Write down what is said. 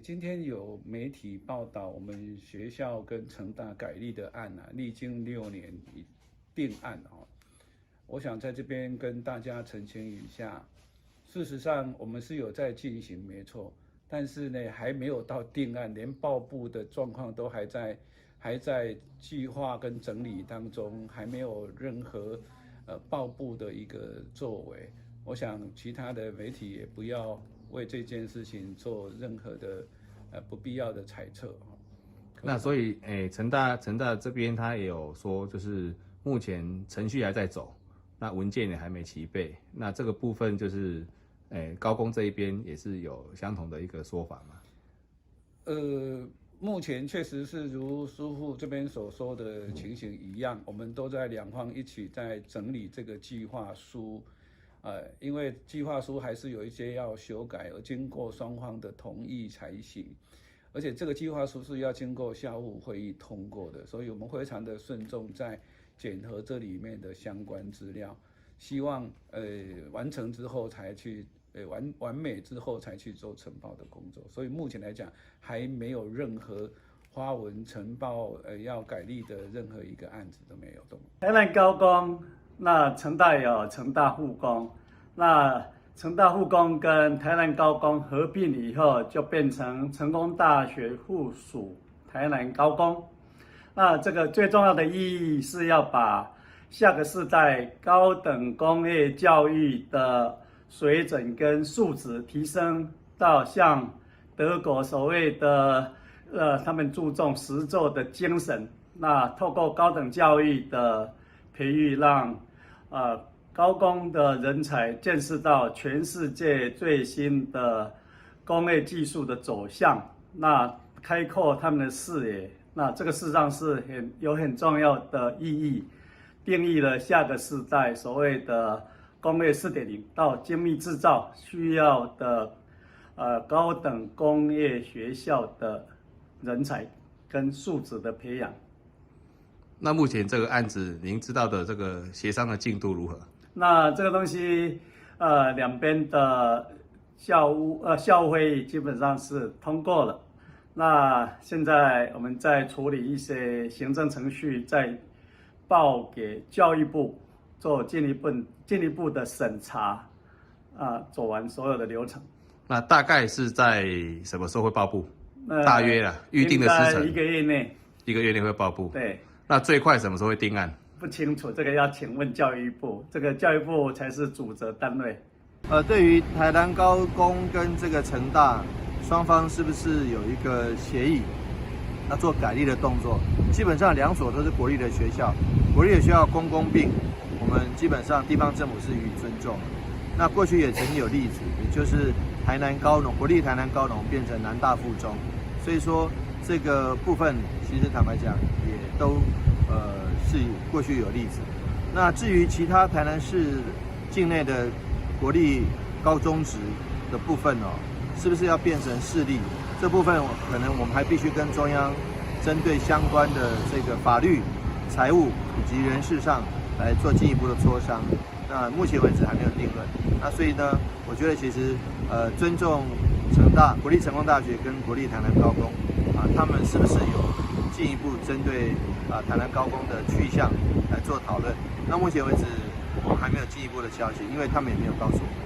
今天有媒体报道，我们学校跟成大改立的案历经6年已定案我想在这边跟大家澄清一下，事实上我们是有在进行，没错，但是呢还没有到定案，连报部的状况都还在计划跟整理当中，还没有任何报部的一个作为。我想其他的媒体也不要为这件事情做任何的不必要的猜测。那所以成大这边他也有说，就是目前程序还在走，那文件也还没齐备。那这个部分就是高工这一边也是有相同的一个说法吗？目前确实是如苏副这边所说的情形一样，我们都在两方一起在整理这个计划书。因为计划书还是有一些要修改，而经过双方的同意才行。而且这个计划书是要经过校务会议通过的，所以我们非常的慎重在检核这里面的相关资料，希望完成之后才去完美之后才去做呈报的工作。所以目前来讲还没有任何花文呈报要改立的任何一个案子都没有动。台南高工。那成大有成大护工，那成大护工跟台南高工合并以后，就变成成功大学附属台南高工。那这个最重要的意义是要把下个世代高等工业教育的水准跟素质提升到像德国所谓的他们注重实作的精神。那透过高等教育的培育，让高工的人才见识到全世界最新的工业技术的走向，那开阔他们的视野。那这个事实上是有很重要的意义，定义了下个世代所谓的工业4.0到精密制造需要的高等工业学校的人才跟素质的培养。那目前这个案子，您知道的这个协商的进度如何？那这个东西，两边的校务会议基本上是通过了。那现在我们在处理一些行政程序，再报给教育部做进一步的审查，走完所有的流程。那大概是在什么时候会报部？大约啦，预定的时程。1个月内。1个月内会报部。对。那最快什么时候会定案？不清楚，这个要请问教育部，这个教育部才是主责单位。对于台南高工跟这个成大双方是不是有一个协议，要做改立的动作？基本上两所都是国立的学校，国立的学校公共并，我们基本上地方政府是予以尊重的。那过去也曾经有例子，也就是台南高农国立台南高农变成南大附中，所以说这个部分其实坦白讲也都是过去有例子。那至于其他台南市境内的国立高中职的部分是不是要变成市立？这部分可能我们还必须跟中央针对相关的这个法律、财务以及人事上来做进一步的磋商。那目前为止还没有定论。那所以呢，我觉得其实尊重国立成功大学跟国立台南高工他们是不是有进一步针对台南高工的去向来做讨论？那目前为止我们还没有进一步的消息，因为他们也没有告诉我们。